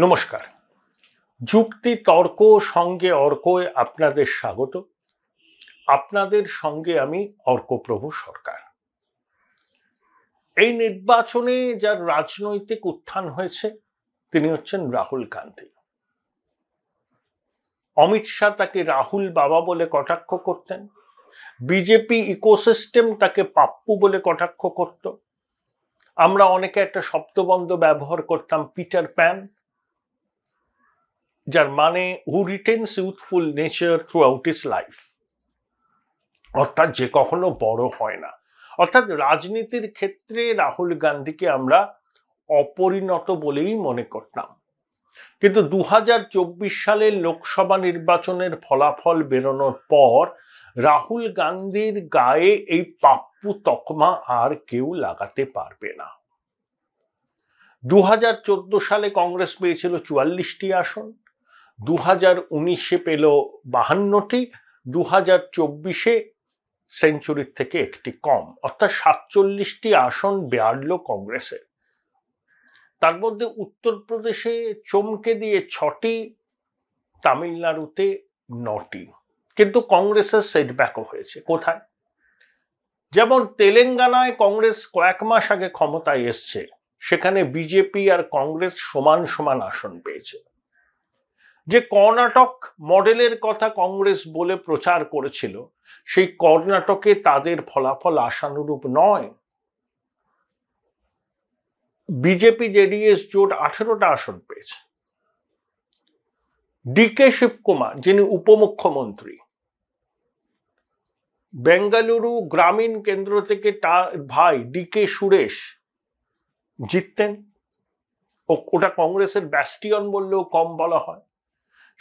নমস্কার। যুক্তি তর্ক সঙ্গে অর্কয় আপনাদের স্বাগত। আপনাদের সঙ্গে আমি অর্কপ্রভু সরকার। এই নির্বাচনে যার রাজনৈতিক উত্থান হয়েছে তিনি হচ্ছেন রাহুল গান্ধী। অমিত শাহ তাকে রাহুল বাবা বলে কটাক্ষ করতেন, বিজেপি ইকোসিস্টেম তাকে পাপ্পু বলে কটাক্ষ করত। আমরা অনেকে একটা শব্দবন্ধ ব্যবহার করতাম পিটার প্যান, যার মানে who retains youthful nature throughout his life, অর্থাৎ যে কখনো বড় হয় না। অর্থাৎ রাজনীতির ক্ষেত্রে রাহুল গান্ধীকে আমরা অপরিণত বলেই মনে করতাম। কিন্তু 2024 সালের লোকসভা নির্বাচনের ফলাফল বেরোনোর পর রাহুল গান্ধীর গায়ে এই পাপ্পু তকমা আর কেউ লাগাতে পারবে না। 2014 সালে কংগ্রেস পেয়েছিল 44টি আসন, 2019-এ পেল 52টি, 2024-এ সেঞ্চুরির থেকে একটি কম, অর্থাৎ 47টি আসন বাড়ল কংগ্রেসের। তার মধ্যে উত্তরপ্রদেশে চমকে দিয়ে 6টি, তামিলনাড়ুতে 9টি। কিন্তু কংগ্রেসের সেটব্যাকও হয়েছে। কোথায়? যেমন তেলেঙ্গানায় কংগ্রেস কয়েক মাস আগে ক্ষমতায় এসছে, সেখানে বিজেপি আর কংগ্রেস সমান সমান আসন পেয়েছে। যে কর্ণাটক মডেলের কথা কংগ্রেস বলে প্রচার করেছিল, সেই কর্ণাটকে তাদের ফলাফল আশানুরূপ নয়। বিজেপি জেডিএস জোট 18টা আসন পেয়েছে। ডিকে শিবকুমার, যিনি উপমুখ্যমন্ত্রী, বেঙ্গালুরু গ্রামীণ কেন্দ্র থেকে তার ভাই ডিকে সুরেশ জিততেন। ওটা কংগ্রেসের ব্যাস্টিয়ন বললেও কম বলা হয়।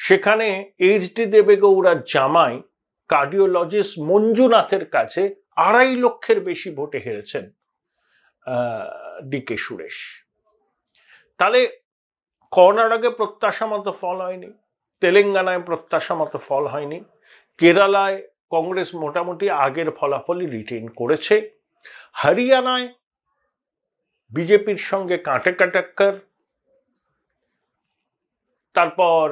সেখানে এইচডি দেবেগৌড়ার জামাই কার্ডিওলজিস্ট মঞ্জুনাথের কাছে 2.5 লক্ষের বেশি ভোটে হেরেছেন ডিকে সুরেশ। তাহলে কর্ণাটকে প্রত্যাশা মতো ফল হয়নি, তেলেঙ্গানায় প্রত্যাশা মতো ফল হয়নি, কেরালায় কংগ্রেস মোটামুটি আগের ফলাফলই রিটেন করেছে, হরিয়ানায় বিজেপির সঙ্গে কাঁটে কাটাক্কার, তারপর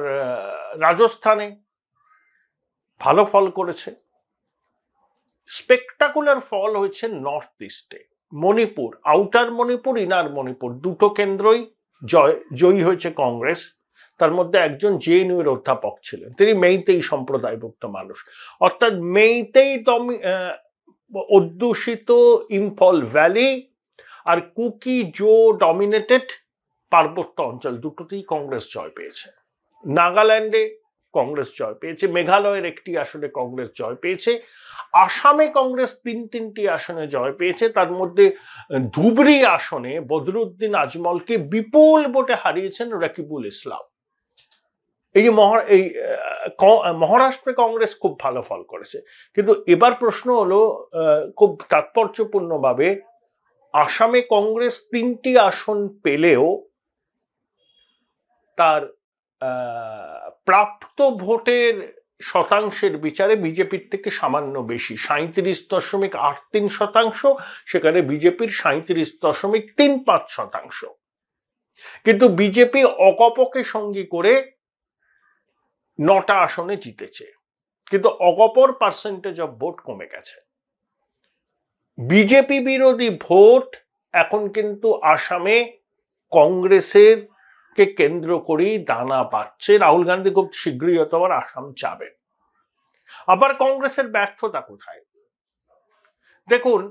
রাজস্থানে ভালো ফল করেছে। স্পেকটাকুলার ফল হয়েছে নর্থ ইস্টে। মণিপুর, আউটার মণিপুর, ইনার মণিপুর, দুটো কেন্দ্রই জয়ী হয়েছে কংগ্রেস। তার মধ্যে একজন জেএনইউর অধ্যাপক ছিলেন, তিনি মেইতেই সম্প্রদায়ভুক্ত মানুষ, অর্থাৎ মেইতেই অধ্যুষিত ইম্ফল ভ্যালি আর কুকি জো ডমিনেটেড পার্বত্য অঞ্চল, দুটোতেই কংগ্রেস জয় পেয়েছে। নাগাল্যান্ডে কংগ্রেস জয় পেয়েছে, মেঘালয়ের একটি আসনে কংগ্রেস জয় পেয়েছে, আসামে কংগ্রেস 3টি আসনে জয় পেয়েছে। তার মধ্যে ধুবড়ি আসনে বদরুদ্দিন আজমলকে বিপুল ভোটে হারিয়েছেন রাকিবুল ইসলাম। এই যে মহারাষ্ট্রে কংগ্রেস খুব ভালো ফল করেছে। কিন্তু এবার প্রশ্ন হলো, খুব তাৎপর্যপূর্ণভাবে, আসামে কংগ্রেস 3টি আসন পেলেও তার প্রাপ্ত ভোটের শতাংশের বিচারে বিজেপির থেকে সামান্য বেশি, 37.83%, সেখানে বিজেপির 37.35%। কিন্তু বিজেপি অকপকে সঙ্গী করে 9টা আসনে জিতেছে, কিন্তু অকপর পার্সেন্টেজ অফ ভোট কমে গেছে। বিজেপি বিরোধী ভোট এখন কিন্তু আসামে কংগ্রেসের কে কেন্দ্র করেই দানা পাচ্ছে। রাহুল গান্ধী খুব শীঘ্রই হয়তো আবার আসাম যাবেন। আবার কংগ্রেসের ব্যর্থতা কোথায়? দেখুন,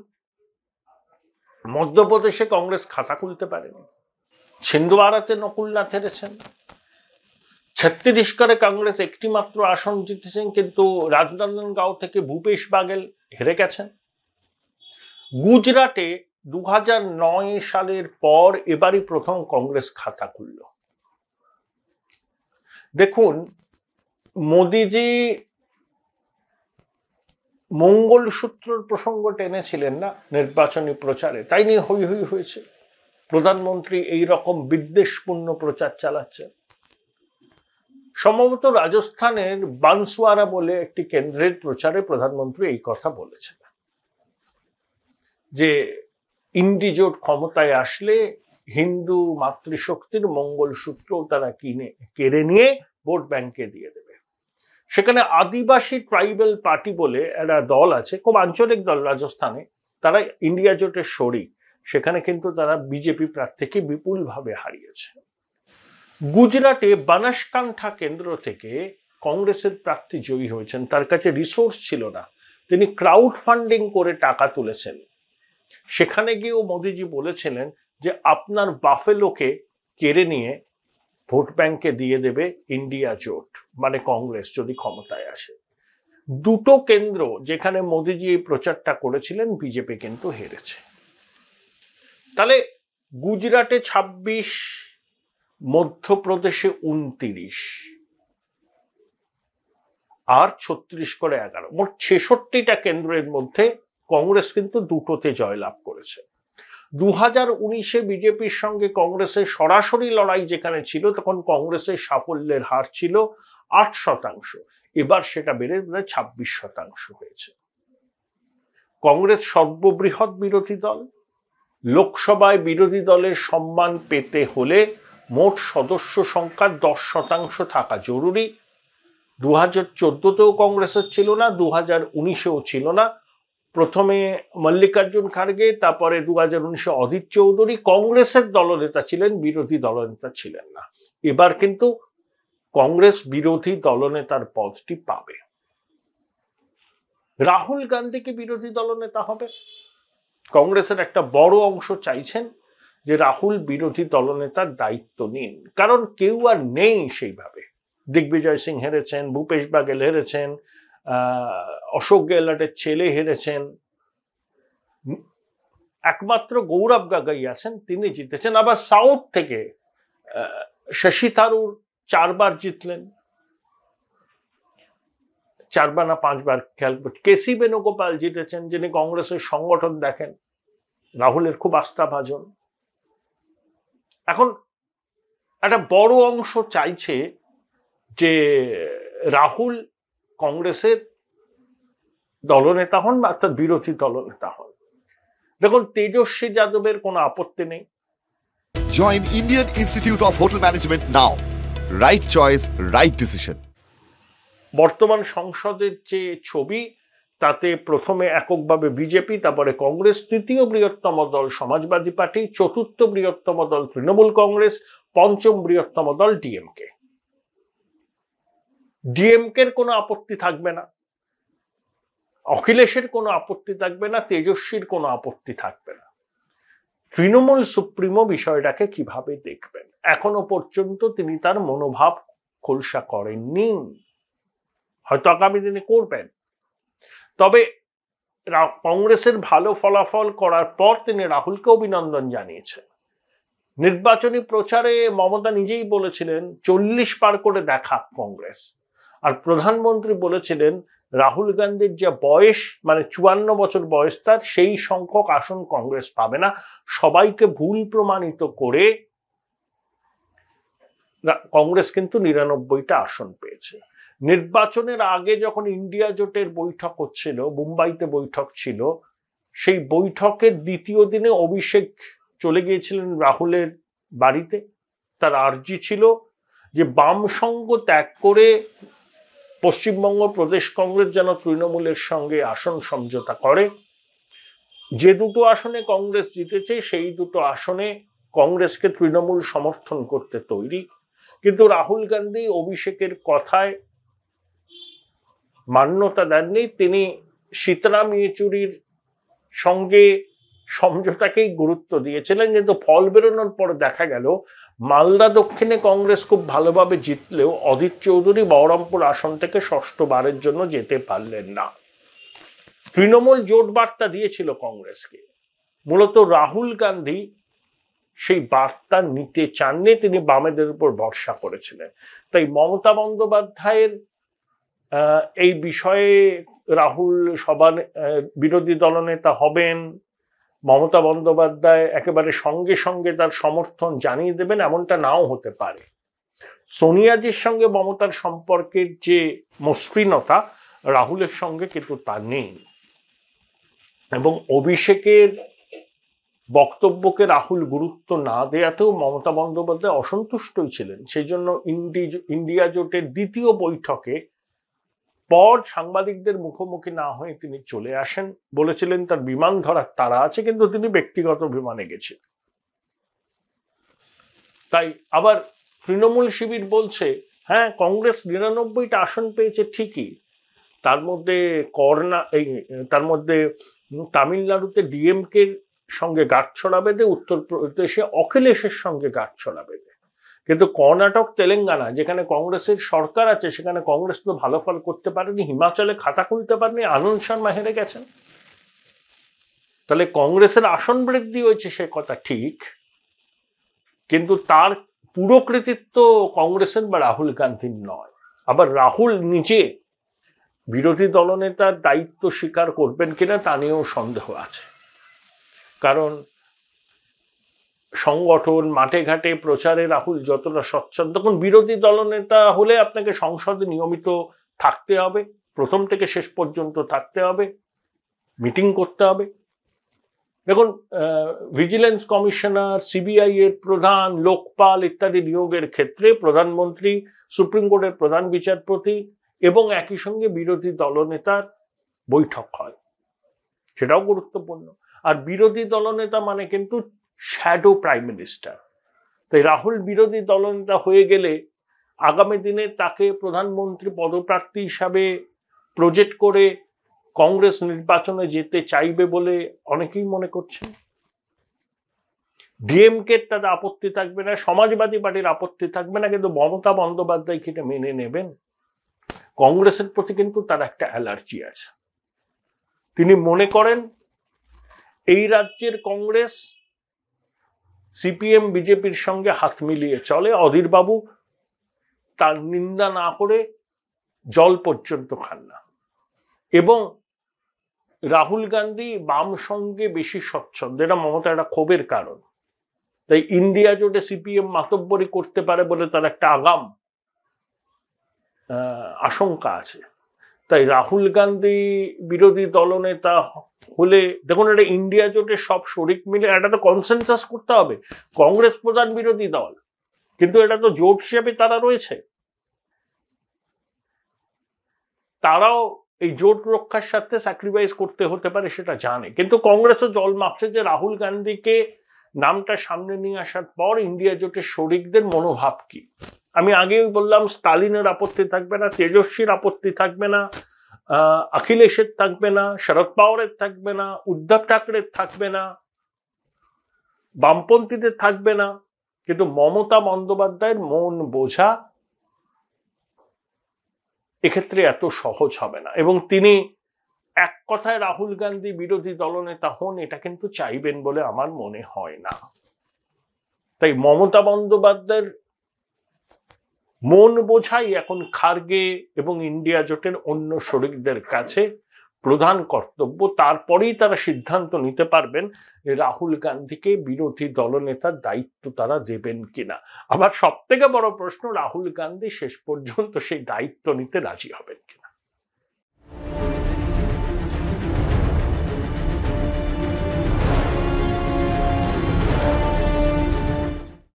মধ্যপ্রদেশে কংগ্রেস খাতা খুলতে পারেনি, ছিন্দওয়াড়াতে নকুলনাথ হেরেছেন, ছত্তিশগড়ে কংগ্রেস একটি মাত্র আসন জিতেছেন, কিন্তু রাজনন্দগাঁও থেকে ভূপেশ বাগেল হেরে গেছেন। গুজরাটে 2009 সালের পর এবারই প্রথম কংগ্রেস খাতা খুলল। দেখুন, মোদিজি মঙ্গলসূত্রর প্রসঙ্গ টেনেছিলেন না নির্বাচনী প্রচারে, তাই নিয়ে হই হই হয়েছে। প্রধানমন্ত্রী এই রকম বিদ্বেষপূর্ণ প্রচার চালাচ্ছে। সম্ভবত রাজস্থানের বানসওয়ারা বলে একটি কেন্দ্রের প্রচারে প্রধানমন্ত্রী এই কথা বলেছেন যে ইন্ডি জোট ক্ষমতায় আসলে হিন্দু মাতৃশক্তির মঙ্গলসূত্র তারা কেড়ে নিয়ে ভোট ব্যাংকে দিয়ে দেবে। সেখানে আদিবাসী ট্রাইবাল পার্টি বলে একটা দল আছে, খুব আঞ্চলিক দল রাজস্থানে, তারা ইন্ডিয়া জোটের শরিক, সেখানে কিন্তু তারা বিজেপি প্রার্থীকে বিপুলভাবে হারিয়েছে। গুজরাটে বানাসকান্থা কেন্দ্র থেকে কংগ্রেসের প্রার্থী জয়ী হয়েছেন, তার কাছে রিসোর্স ছিল না, তিনি ক্রাউড ফান্ডিং করে টাকা তুলেছেন। সেখানে গিয়েও মোদিজি বলেছিলেন যে আপনার বাফেলোকে কেড়ে নিয়ে ভোট ব্যাংকে দিয়ে দেবে ইন্ডিয়া জোট, মানে কংগ্রেস যদি ক্ষমতায় আসে। দুটো কেন্দ্র যেখানে মোদিজি এই প্রচারটা করেছিলেন, বিজেপি কিন্তু হেরেছে। তাহলে গুজরাটে 26, মধ্যপ্রদেশে 29, আর 36 করে 11, মোট 66টা কেন্দ্রের মধ্যে কংগ্রেস কিন্তু দুটোতে জয়লাভ করেছে। 2019-এ বিজেপির সঙ্গে কংগ্রেসের সরাসরি লড়াই যেখানে ছিল, তখন কংগ্রেসের সাফল্যের হার ছিল 8%, এবার সেটা বেড়ে 26% হয়েছে। কংগ্রেস সর্ববৃহৎ বিরোধী দল, লোকসভায় বিরোধী দলের সম্মান পেতে হলে মোট সদস্য সংখ্যার 10% থাকা জরুরি। 2014-তেও কংগ্রেসের ছিল না, 2019-এও ছিল না। প্রথমে মল্লিকার্জুন খার্গে, তারপরে 2019-এ অধীর চৌধুরী কংগ্রেসের দলনেতা ছিলেন, বিরোধী দলনেতা ছিলেন না। এবার কিন্তু কংগ্রেস বিরোধী দলনেতার পদটি পাবে। রাহুল গান্ধীকে বিরোধী দলনেতা হবে। কংগ্রেসের একটা বড় অংশ চাইছেন যে রাহুল বিরোধী দলনেতার দায়িত্ব নিন, কারণ কেউ আর নেই সেইভাবে। দিগ্বিজয় সিং হেরেছেন, ভূপেশ বাঘেল হেরেছেন, অশোক গেহলটের ছেলে হেরেছেন, একমাত্র গৌরব গাগাই আছেন, তিনি জিতেছেন। আবার সাউথ থেকে শশী থারুর 4 বার জিতলেন, 4 বার না 5 বার খেয়াল। কেসি বেণুগোপাল জিতেছেন, যিনি কংগ্রেসের সংগঠন দেখেন, রাহুলের খুব আস্থাভাজন। এখন একটা বড় অংশ চাইছে যে রাহুল কংগ্রেসের দলনেতা হন, অর্থাৎ বিরোধী দলনেতা হন। দেখুন, তেজস্বী যাদবের কোনো আপত্তি নেই। Join Indian Institute of Hotel Management now. Right choice, right decision. বর্তমান সংসদের যে ছবি, তাতে প্রথমে এককভাবে বিজেপি, তারপরে কংগ্রেস, তৃতীয় বৃহত্তম দল সমাজবাদী পার্টি, চতুর্থ বৃহত্তম দল তৃণমূল কংগ্রেস, পঞ্চম বৃহত্তম দল ডিএমকে। ডিএমকের কোনো আপত্তি থাকবে না, অখিলেশের কোনো আপত্তি থাকবে না, তেজস্বীর কোনো আপত্তি থাকবে না। তৃণমূল সুপ্রিমো বিষয়টাকে কিভাবে দেখবেন, এখনো পর্যন্ত তিনি তার মনোভাব খোলসা করেননি, হয়তো আগামী দিনে করবেন। তবে কংগ্রেসের ভালো ফলাফল করার পর তিনি রাহুলকে অভিনন্দন জানিয়েছেন। নির্বাচনী প্রচারে মমতা নিজেই বলেছিলেন 40 পার করে দেখা কংগ্রেস, আর প্রধানমন্ত্রী বলেছিলেন রাহুল গান্ধীর যে বয়স, মানে 54 বছর বয়স তার, সেই সংখ্যক আসন কংগ্রেস পাবে না। সবাইকে ভুল প্রমাণিত করে কংগ্রেস কিন্তু 99টা আসন পেয়েছে। নির্বাচনের আগে যখন ইন্ডিয়া জোটের বৈঠক হচ্ছিল, মুম্বাইতে বৈঠক ছিল, সেই বৈঠকের দ্বিতীয় দিনে অভিষেক চলে গিয়েছিলেন রাহুলের বাড়িতে। তার আর্জি ছিল যে বাম সঙ্গ ত্যাগ করে পশ্চিমবঙ্গ প্রদেশ কংগ্রেস যেন তৃণমূলের সঙ্গে আসন সমঝোতা করে। যে দুটো আসনে কংগ্রেস জিতেছে, সেই দুটো আসনে কংগ্রেসকে তৃণমূল সমর্থন করতে তৈরি। কিন্তু রাহুল গান্ধী অভিষেকের কথায় মান্যতা দেননি, তিনি সীতারাম ইয়েচুরির সঙ্গে সমঝোতাকেই গুরুত্ব দিয়েছিলেন। কিন্তু ফল বেরোনোর পর দেখা গেল মালদা দক্ষিণে কংগ্রেস খুব ভালোভাবে জিতলেও অধীর চৌধুরী বহরমপুর আসন থেকে 6ষ্ঠ বারের জন্য যেতে পারলেন না। তৃণমূল জোট বার্তা দিয়েছিল কংগ্রেসকে, মূলত রাহুল গান্ধী সেই বার্তা নিতে চাননি, তিনি বামেদের উপর ভরসা করেছিলেন। তাই মমতা বন্দ্যোপাধ্যায়ের এই বিষয়ে রাহুল সবার বিরোধী দলনেতা হবেন, মমতা বন্দ্যোপাধ্যায় একেবারে সঙ্গে সঙ্গে তার সমর্থন জানিয়ে দেবেন, এমনটা নাও হতে পারে। সোনিয়াজির সঙ্গে মমতার সম্পর্কের যে মসৃণতা, রাহুলের সঙ্গে কিন্তু তা নেই। এবং অভিষেকের বক্তব্যকে রাহুল গুরুত্ব না দেওয়াতেও মমতা বন্দ্যোপাধ্যায় অসন্তুষ্টই ছিলেন। সেই জন্য ইন্ডিয়া জোটের দ্বিতীয় বৈঠকে পর সাংবাদিকদের মুখোমুখি না হয়ে তিনি চলে আসেন। বলেছিলেন তার বিমান ধরার তাড়া আছে, কিন্তু তিনি ব্যক্তিগত বিমানে গেছিলেন। তাই আবার তৃণমূল শিবির বলছে, হ্যাঁ কংগ্রেস 99টা আসন পেয়েছে ঠিকই, তার মধ্যে তামিলনাড়ুতে ডিএমকে সঙ্গে গাঁটছড়া বেঁধে, উত্তরপ্রদেশে অখিলেশের সঙ্গে গাঁটছড়া বেঁধে। কিন্তু কর্ণাটক, তেলেঙ্গানা যেখানে কংগ্রেসের সরকার আছে সেখানে কংগ্রেস তো ভালো ফল করতে পারেনি, হিমাচলে খাতা খুলতে পারেনি, আনন্দ শর্মা হেরে গেছেন। তাহলে কংগ্রেসের আসন বৃদ্ধি হয়েছে সে কথা ঠিক, কিন্তু তার পুরো কৃতিত্ব কংগ্রেসের বা রাহুল গান্ধীর নয়। আবার রাহুল নিজে বিরোধী দলনেতার দায়িত্ব স্বীকার করবেন কিনা তা নিয়েও সন্দেহ আছে। কারণ সংগঠন, মাঠে ঘাটে প্রচারে রাহুল যতটা স্বচ্ছন্দ, তখন বিরোধী দলনেতা হলে আপনাকে সংসদে নিয়মিত থাকতে হবে, প্রথম থেকে শেষ পর্যন্ত থাকতে হবে, মিটিং করতে হবে। দেখুন, ভিজিলেন্স কমিশনার, সিবিআই এর প্রধান, লোকপাল ইত্যাদি নিয়োগের ক্ষেত্রে প্রধানমন্ত্রী, সুপ্রিম কোর্টের প্রধান বিচারপতি এবং একই সঙ্গে বিরোধী দলনেতার বৈঠক হয়, সেটাও গুরুত্বপূর্ণ। আর বিরোধী দলনেতা মানে কিন্তু শ্যাডো প্রাইম মিনিস্টার। তাই রাহুল বিরোধী দলনেতা হয়ে গেলে আগামী দিনে তাকে প্রধানমন্ত্রী পদপ্রার্থী হিসাবে প্রজেক্ট করে কংগ্রেস নির্বাচনে যেতে চাইবে বলে অনেকেই মনে করছেন। ডিএমকে তাদের আপত্তি থাকবে না, সমাজবাদী পার্টির আপত্তি থাকবে না, কিন্তু মমতা বন্দ্যোপাধ্যায় কি মেনে নেবেন? কংগ্রেসের প্রতি কিন্তু তার একটা অ্যালার্জি আছে। তিনি মনে করেন এই রাজ্যের কংগ্রেস সিপিএম বিজেপির সঙ্গে হাত মিলিয়ে চলে, অধীরবাবু তার নিন্দা না করে জল পর্যন্ত খান না, এবং রাহুল গান্ধী বাম সঙ্গে বেশি স্বচ্ছন্দ, এটা মমতা একটা ক্ষোভের কারণ। তাই ইন্ডিয়া জোটে সিপিএম মাতব্বরি করতে পারে বলে তার একটা আগাম আশঙ্কা আছে। তাই রাহুল গান্ধী বিরোধী দলনেতা হলে, দেখুন এটা ইন্ডিয়া জোটের সব শরিক মিলে এটা তো কনসেনসাস করতে হবে। কংগ্রেস প্রধান বিরোধী দল, কিন্তু এটা তো জোট হিসেবে তারা রয়েছে, তারাও এই জোট রক্ষার সাথে স্যাক্রিফাইস করতে হতে পারে সেটা জানে। কিন্তু কংগ্রেসও জল মাপছে যে রাহুল গান্ধীকে নামটা সামনে নিয়ে আসার পর ইন্ডিয়া জোটের শরিকদের মনোভাব কি। আমি আগেই বললাম, স্টালিনের আপত্তি থাকবে না, তেজস্বীর আপত্তি থাকবে না, অখিলেশের থাকবে না, শরদ পাওয়ারের থাকবে না, উদ্ধব ঠাকরের থাকবে না, বামপন্থীদের থাকবে না, কিন্তু মমতা বন্দ্যোপাধ্যায়ের মন বোঝা এক্ষেত্রে এত সহজ হবে না। এবং তিনি এক কথায় রাহুল গান্ধী বিরোধী দলনেতা হন এটা কিন্তু চাইবেন বলে আমার মনে হয় না। তাই মমতা বন্দ্যোপাধ্যায়ের মন বোঝাই এখন খার্গে এবং ইন্ডিয়া জোটের অন্য শরিকদের কাছে প্রধান কর্তব্য। তারপরেই তারা সিদ্ধান্ত নিতে পারবেন যে রাহুল গান্ধীকে বিরোধী দলনেতার দায়িত্ব তারা দেবেন কিনা। আবার সব থেকে বড় প্রশ্ন, রাহুল গান্ধী শেষ পর্যন্ত সেই দায়িত্ব নিতে রাজি হবেন কিনা।